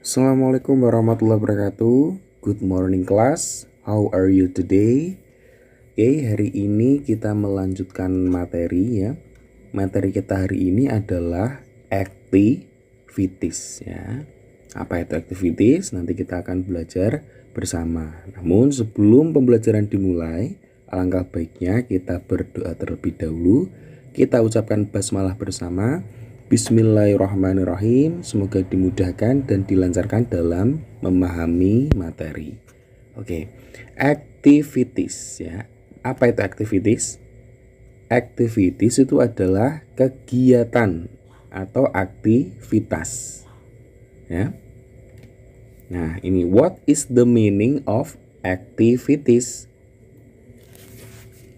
Assalamualaikum warahmatullahi wabarakatuh. Good morning class. How are you today? Oke, hari ini kita melanjutkan materi ya. Materi kita hari ini adalah activities ya. Apa itu activities? Nanti kita akan belajar bersama. Namun sebelum pembelajaran dimulai, alangkah baiknya kita berdoa terlebih dahulu. Kita ucapkan basmalah bersama. Bismillahirrahmanirrahim. Semoga dimudahkan dan dilancarkan dalam memahami materi. Oke, activities ya. Apa itu activities? Activities itu adalah kegiatan atau aktivitas. Ya. Nah, ini what is the meaning of activities?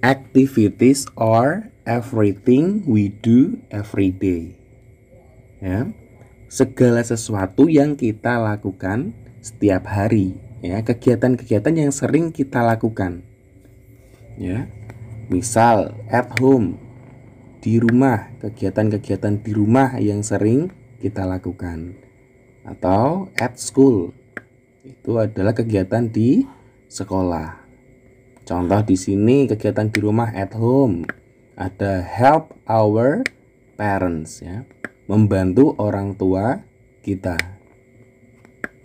Activities are everything we do every day. Ya, segala sesuatu yang kita lakukan setiap hari, ya, kegiatan-kegiatan yang sering kita lakukan. Ya. Misal at home, di rumah, kegiatan-kegiatan di rumah yang sering kita lakukan. Atau at school, itu adalah kegiatan di sekolah. Contoh di sini kegiatan di rumah at home, ada help our parents ya, membantu orang tua kita.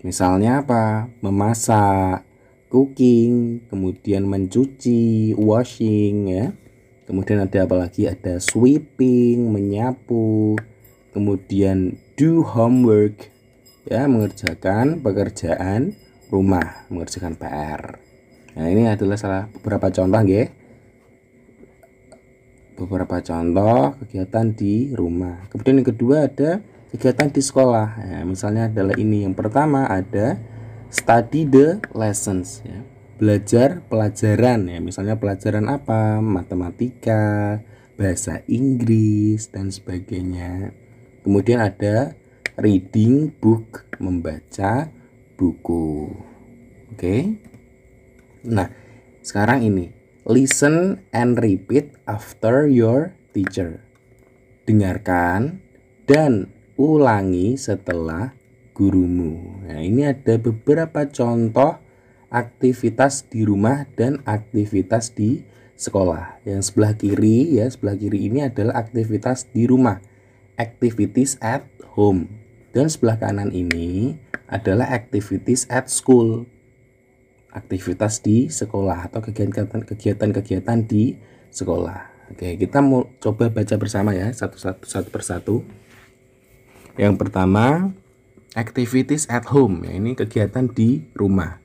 Misalnya apa? Memasak, cooking, kemudian mencuci, washing ya. Kemudian ada apa lagi? Ada sweeping, menyapu, kemudian do homework ya, mengerjakan pekerjaan rumah, mengerjakan PR. Nah, ini adalah beberapa contoh ya. Beberapa contoh kegiatan di rumah. Kemudian yang kedua ada kegiatan di sekolah. Ya, misalnya adalah ini. Yang pertama ada study the lessons ya. Belajar pelajaran ya. Misalnya pelajaran apa? Matematika, bahasa Inggris dan sebagainya. Kemudian ada reading book, membaca buku. Oke. Nah, sekarang ini listen and repeat after your teacher. Dengarkan dan ulangi setelah gurumu. Nah, ini ada beberapa contoh aktivitas di rumah dan aktivitas di sekolah. Yang sebelah kiri ya, sebelah kiri ini adalah aktivitas di rumah, activities at home. Dan sebelah kanan ini adalah activities at school, aktivitas di sekolah atau kegiatan-kegiatan di sekolah. Oke, kita mau coba baca bersama ya, satu persatu. Yang pertama, activities at home. Ya, ini kegiatan di rumah.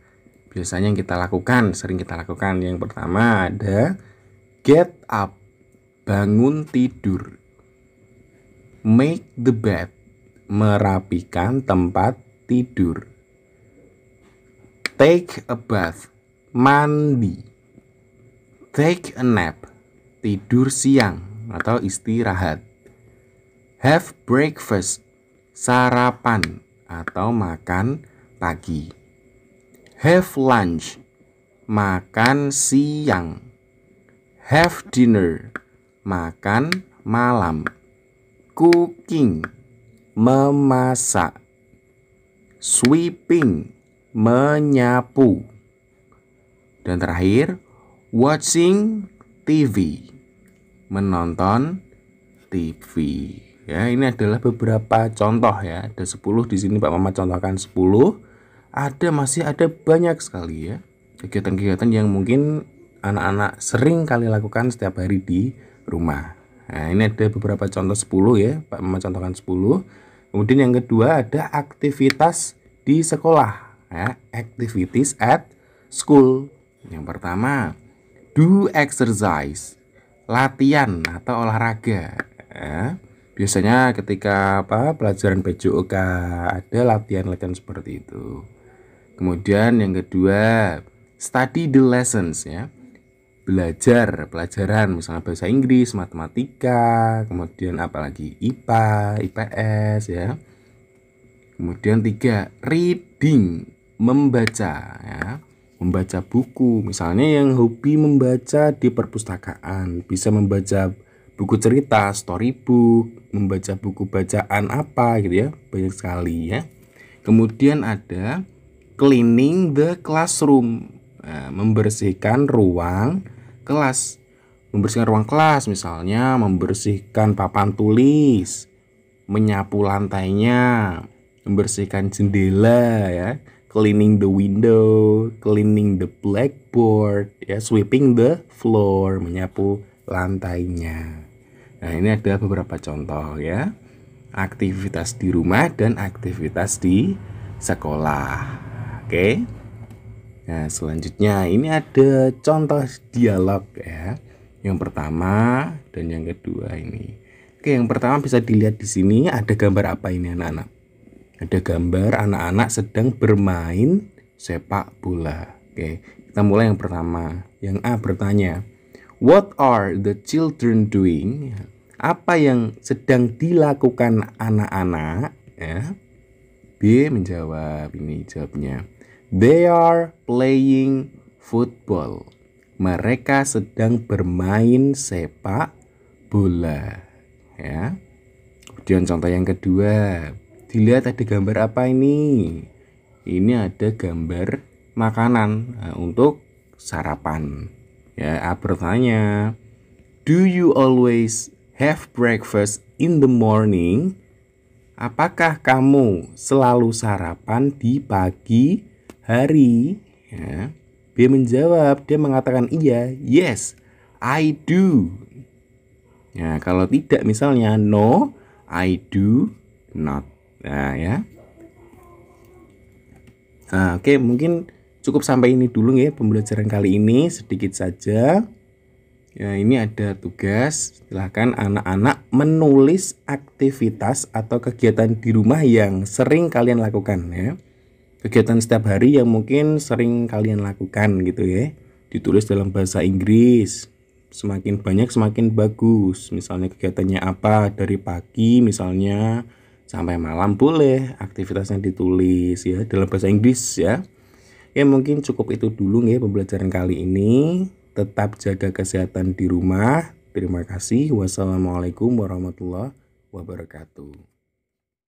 Biasanya yang kita lakukan, sering kita lakukan. Yang pertama ada get up, bangun tidur. Make the bed, merapikan tempat tidur. Take a bath, mandi. Take a nap, tidur siang atau istirahat. Have breakfast, sarapan atau makan pagi. Have lunch, makan siang. Have dinner, makan malam. Cooking, memasak. Sweeping, menyapu. Dan terakhir, watching TV, menonton TV. Ya, ini adalah beberapa contoh ya. Ada 10 di sini Pak Mama contohkan 10. Masih ada banyak sekali ya. Kegiatan-kegiatan yang mungkin anak-anak sering kali lakukan setiap hari di rumah. Nah, ini ada beberapa contoh 10 ya. Pak Mama contohkan 10. Kemudian yang kedua ada aktivitas di sekolah. Ya, activities at school. Yang pertama, do exercise, latihan atau olahraga. Ya, biasanya ketika pelajaran PJOK ada latihan-latihan seperti itu. Kemudian yang kedua, study the lessons ya. Belajar pelajaran misalnya bahasa Inggris, matematika, kemudian apalagi IPA, IPS ya. Kemudian 3, reading, membaca ya, membaca buku. Misalnya yang hobi membaca di perpustakaan bisa membaca buku cerita, storybook, membaca buku bacaan apa gitu ya, banyak sekali ya. Kemudian ada cleaning the classroom, membersihkan ruang kelas. Membersihkan ruang kelas misalnya membersihkan papan tulis, menyapu lantainya, membersihkan jendela ya, cleaning the window, cleaning the blackboard ya, sweeping the floor, menyapu lantainya. Nah, ini ada beberapa contoh ya. Aktivitas di rumah dan aktivitas di sekolah. Oke. Nah, selanjutnya ini ada contoh dialog ya. Yang pertama dan yang kedua ini. Oke, yang pertama bisa dilihat di sini ada gambar apa ini anak-anak? Ada gambar anak-anak sedang bermain sepak bola. Oke, kita mulai yang pertama. Yang A bertanya, "What are the children doing?" Apa yang sedang dilakukan anak-anak? Ya. B menjawab, ini jawabnya. They are playing football. Mereka sedang bermain sepak bola. Ya. Kemudian contoh yang kedua. Dilihat ada gambar apa ini? Ini ada gambar makanan untuk sarapan. Ya, A bertanya, "Do you always have breakfast in the morning?" Apakah kamu selalu sarapan di pagi hari? Ya. B menjawab, dia mengatakan iya, yes, I do. Nah, kalau tidak misalnya no, I do not. Nah, ya. Nah, oke, mungkin cukup sampai ini dulu ya pembelajaran kali ini, sedikit saja. Ya, ini ada tugas. Silahkan anak-anak menulis aktivitas atau kegiatan di rumah yang sering kalian lakukan ya. Kegiatan setiap hari yang mungkin sering kalian lakukan gitu ya. Ditulis dalam bahasa Inggris. Semakin banyak semakin bagus. Misalnya kegiatannya apa dari pagi misalnya sampai malam boleh aktivitasnya ditulis ya dalam bahasa Inggris ya. Ya mungkin cukup itu dulu ya pembelajaran kali ini. Tetap jaga kesehatan di rumah. Terima kasih. Wassalamualaikum warahmatullahi wabarakatuh.